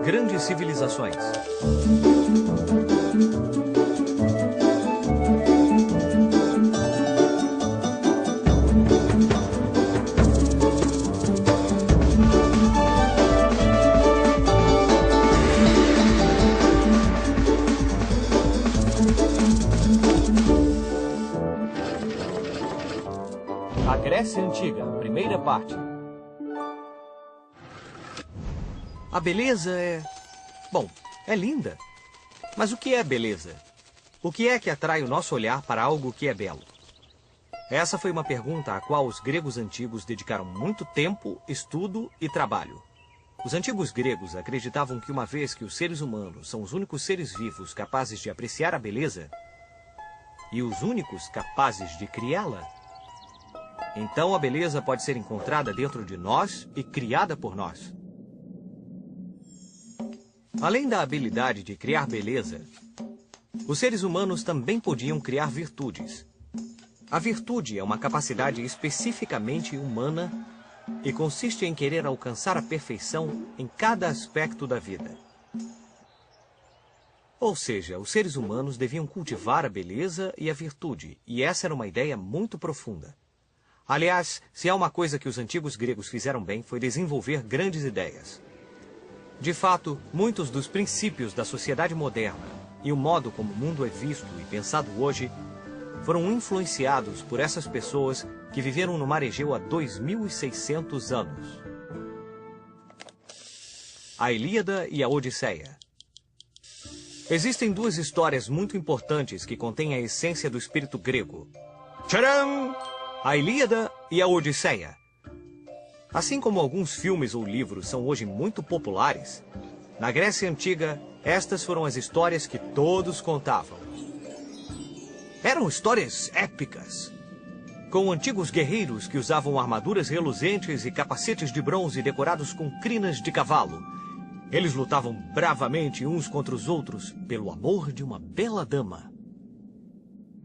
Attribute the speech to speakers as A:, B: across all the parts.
A: Grandes civilizações. A Grécia Antiga, primeira parte. A beleza é... Bom, é linda. Mas o que é beleza? O que é que atrai o nosso olhar para algo que é belo? Essa foi uma pergunta à qual os gregos antigos dedicaram muito tempo, estudo e trabalho. Os antigos gregos acreditavam que uma vez que os seres humanos são os únicos seres vivos capazes de apreciar a beleza e os únicos capazes de criá-la, então a beleza pode ser encontrada dentro de nós e criada por nós. Além da habilidade de criar beleza, os seres humanos também podiam criar virtudes. A virtude é uma capacidade especificamente humana e consiste em querer alcançar a perfeição em cada aspecto da vida. Ou seja, os seres humanos deviam cultivar a beleza e a virtude, e essa era uma ideia muito profunda. Aliás, se há uma coisa que os antigos gregos fizeram bem, foi desenvolver grandes ideias. De fato, muitos dos princípios da sociedade moderna e o modo como o mundo é visto e pensado hoje foram influenciados por essas pessoas que viveram no Mar Egeu há 2.600 anos. A Ilíada e a Odisseia. Existem duas histórias muito importantes que contêm a essência do espírito grego. Tcharam! A Ilíada e a Odisseia. Assim como alguns filmes ou livros são hoje muito populares, na Grécia Antiga, estas foram as histórias que todos contavam. Eram histórias épicas, com antigos guerreiros que usavam armaduras reluzentes e capacetes de bronze decorados com crinas de cavalo. Eles lutavam bravamente uns contra os outros pelo amor de uma bela dama.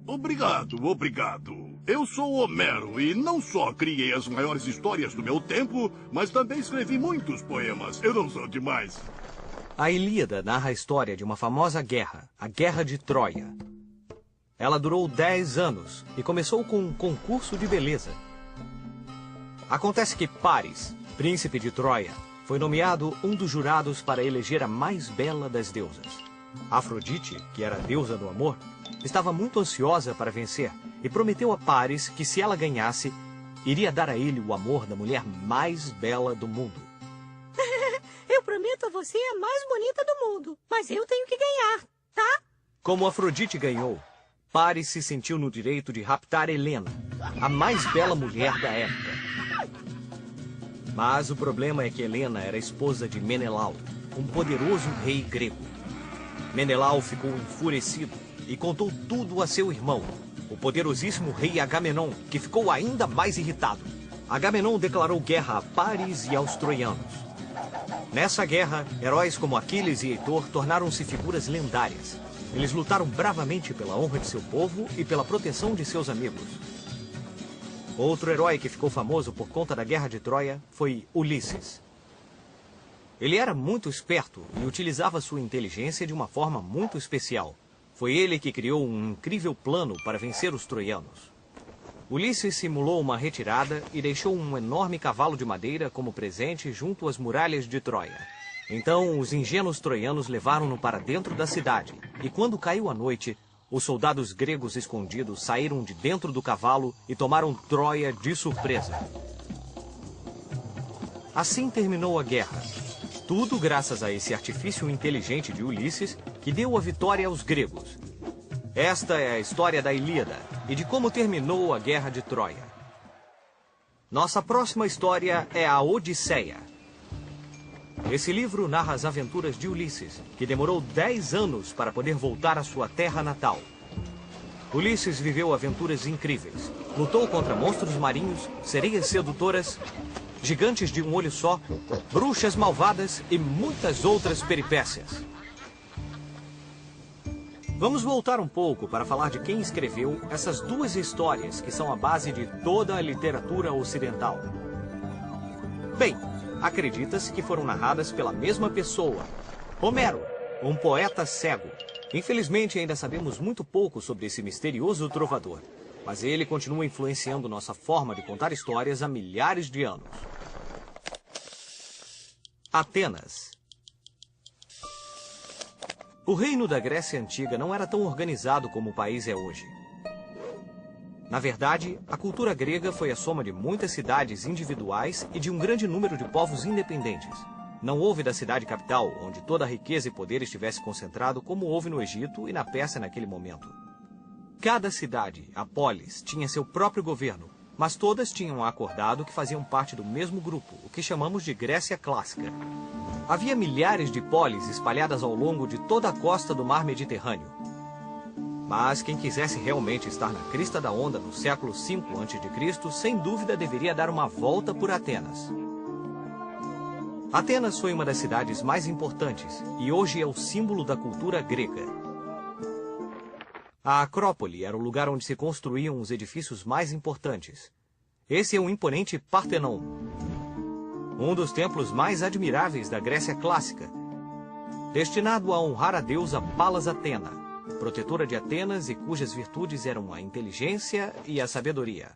B: Obrigado, obrigado. Eu sou Homero e não só criei as maiores histórias do meu tempo, mas também escrevi muitos poemas. Eu não sou demais.
A: A Ilíada narra a história de uma famosa guerra, a Guerra de Troia. Ela durou 10 anos e começou com um concurso de beleza. Acontece que Paris, príncipe de Troia, foi nomeado um dos jurados para eleger a mais bela das deusas. Afrodite, que era a deusa do amor, estava muito ansiosa para vencer e prometeu a Paris que, se ela ganhasse, iria dar a ele o amor da mulher mais bela do mundo.
C: Eu prometo a você a mais bonita do mundo, mas eu tenho que ganhar, tá?
A: Como Afrodite ganhou, Paris se sentiu no direito de raptar Helena, a mais bela mulher da época. Mas o problema é que Helena era esposa de Menelau, um poderoso rei grego. Menelau ficou enfurecido e contou tudo a seu irmão, o poderosíssimo rei Agamenon, que ficou ainda mais irritado. Agamenon declarou guerra a Paris e aos troianos. Nessa guerra, heróis como Aquiles e Heitor tornaram-se figuras lendárias. Eles lutaram bravamente pela honra de seu povo e pela proteção de seus amigos. Outro herói que ficou famoso por conta da Guerra de Troia foi Ulisses. Ele era muito esperto e utilizava sua inteligência de uma forma muito especial. Foi ele que criou um incrível plano para vencer os troianos. Ulisses simulou uma retirada e deixou um enorme cavalo de madeira como presente junto às muralhas de Troia. Então, os ingênuos troianos levaram-no para dentro da cidade, e quando caiu a noite, os soldados gregos escondidos saíram de dentro do cavalo e tomaram Troia de surpresa. Assim terminou a guerra. Tudo graças a esse artifício inteligente de Ulisses, que deu a vitória aos gregos. Esta é a história da Ilíada e de como terminou a Guerra de Troia. Nossa próxima história é a Odisseia. Esse livro narra as aventuras de Ulisses, que demorou 10 anos para poder voltar à sua terra natal. Ulisses viveu aventuras incríveis. Lutou contra monstros marinhos, sereias sedutoras, gigantes de um olho só, bruxas malvadas e muitas outras peripécias. Vamos voltar um pouco para falar de quem escreveu essas duas histórias que são a base de toda a literatura ocidental. Bem, acredita-se que foram narradas pela mesma pessoa, Homero, um poeta cego. Infelizmente, ainda sabemos muito pouco sobre esse misterioso trovador, mas ele continua influenciando nossa forma de contar histórias há milhares de anos. Atenas. O reino da Grécia Antiga não era tão organizado como o país é hoje. Na verdade, a cultura grega foi a soma de muitas cidades individuais e de um grande número de povos independentes. Não houve da cidade capital, onde toda a riqueza e poder estivesse concentrado, como houve no Egito e na Pérsia naquele momento. Cada cidade, a polis, tinha seu próprio governo, mas todas tinham acordado que faziam parte do mesmo grupo, o que chamamos de Grécia Clássica. Havia milhares de polis espalhadas ao longo de toda a costa do mar Mediterrâneo. Mas quem quisesse realmente estar na crista da onda no século V a.C., sem dúvida deveria dar uma volta por Atenas. Atenas foi uma das cidades mais importantes e hoje é o símbolo da cultura grega. A Acrópole era o lugar onde se construíam os edifícios mais importantes. Esse é o imponente Partenon, um dos templos mais admiráveis da Grécia Clássica, destinado a honrar a deusa Palas Atena, protetora de Atenas e cujas virtudes eram a inteligência e a sabedoria.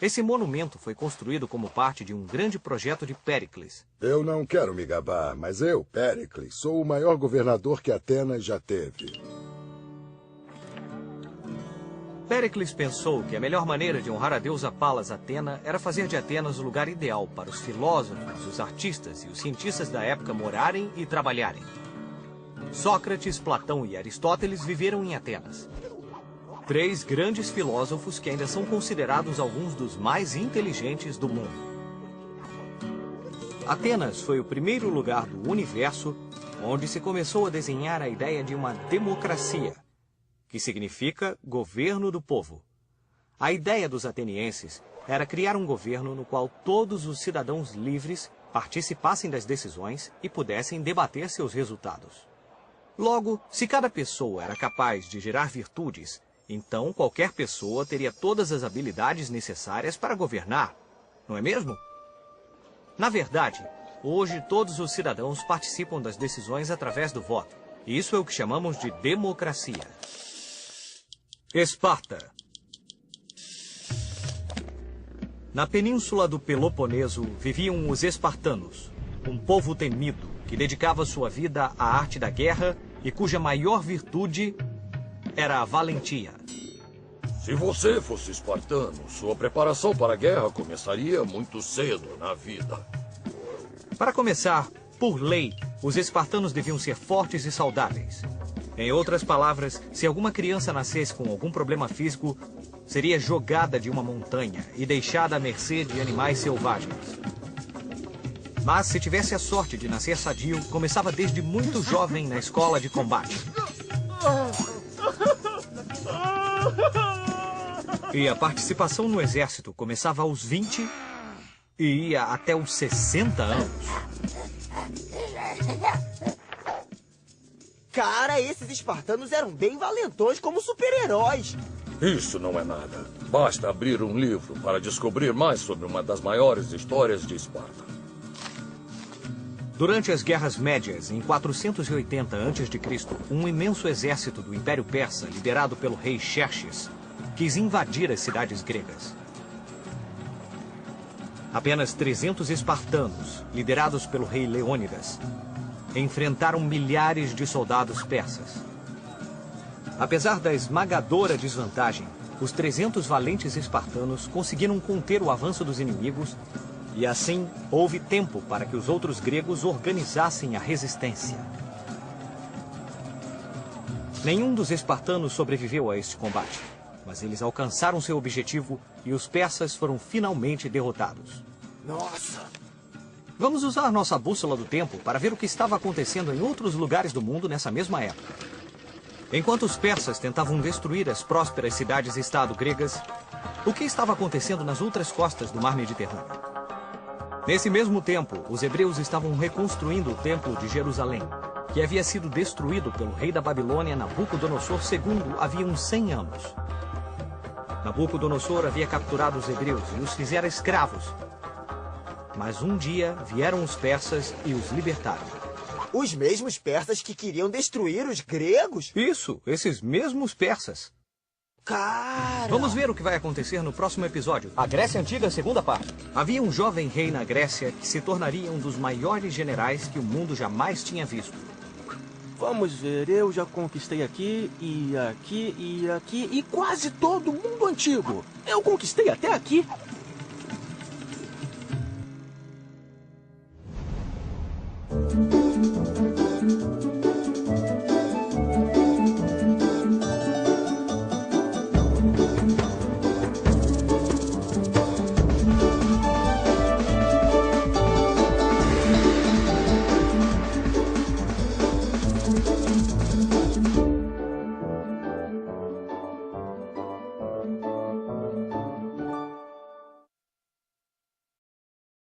A: Esse monumento foi construído como parte de um grande projeto de Péricles.
D: Eu não quero me gabar, mas eu, Péricles, sou o maior governador que Atenas já teve.
A: Péricles pensou que a melhor maneira de honrar a deusa Palas Atena era fazer de Atenas o lugar ideal para os filósofos, os artistas e os cientistas da época morarem e trabalharem. Sócrates, Platão e Aristóteles viveram em Atenas. 3 grandes filósofos que ainda são considerados alguns dos mais inteligentes do mundo. Atenas foi o primeiro lugar do universo onde se começou a desenhar a ideia de uma democracia, que significa governo do povo. A ideia dos atenienses era criar um governo no qual todos os cidadãos livres participassem das decisões e pudessem debater seus resultados. Logo, se cada pessoa era capaz de gerar virtudes, então qualquer pessoa teria todas as habilidades necessárias para governar, não é mesmo? Na verdade, hoje todos os cidadãos participam das decisões através do voto. Isso é o que chamamos de democracia. Esparta. Na península do Peloponeso viviam os espartanos, um povo temido que dedicava sua vida à arte da guerra e cuja maior virtude era a valentia.
E: Se você fosse espartano, sua preparação para a guerra começaria muito cedo na vida.
A: Para começar, por lei, os espartanos deviam ser fortes e saudáveis. Em outras palavras, se alguma criança nascesse com algum problema físico, seria jogada de uma montanha e deixada à mercê de animais selvagens. Mas se tivesse a sorte de nascer sadio, começava desde muito jovem na escola de combate. E a participação no exército começava aos 20 e ia até os 60 anos.
F: Cara, esses espartanos eram bem valentões como super-heróis.
E: Isso não é nada. Basta abrir um livro para descobrir mais sobre uma das maiores histórias de Esparta.
A: Durante as Guerras Médias, em 480 a.C., um imenso exército do Império Persa, liderado pelo rei Xerxes, quis invadir as cidades gregas. Apenas 300 espartanos, liderados pelo rei Leônidas, enfrentaram milhares de soldados persas. Apesar da esmagadora desvantagem, os 300 valentes espartanos conseguiram conter o avanço dos inimigos e assim houve tempo para que os outros gregos organizassem a resistência. Nenhum dos espartanos sobreviveu a este combate, mas eles alcançaram seu objetivo e os persas foram finalmente derrotados.
F: Nossa!
A: Vamos usar nossa bússola do tempo para ver o que estava acontecendo em outros lugares do mundo nessa mesma época. Enquanto os persas tentavam destruir as prósperas cidades-estado gregas, o que estava acontecendo nas outras costas do mar Mediterrâneo? Nesse mesmo tempo, os hebreus estavam reconstruindo o templo de Jerusalém, que havia sido destruído pelo rei da Babilônia, Nabucodonosor II, havia uns 100 anos. Nabucodonosor havia capturado os hebreus e os fizera escravos. Mas um dia vieram os persas e os libertaram.
F: Os mesmos persas que queriam destruir os gregos?
A: Isso, esses mesmos persas.
F: Cara!
A: Vamos ver o que vai acontecer no próximo episódio. A Grécia Antiga, segunda parte. Havia um jovem rei na Grécia que se tornaria um dos maiores generais que o mundo jamais tinha visto.
G: Vamos ver, eu já conquistei aqui e quase todo mundo antigo. Eu conquistei até aqui.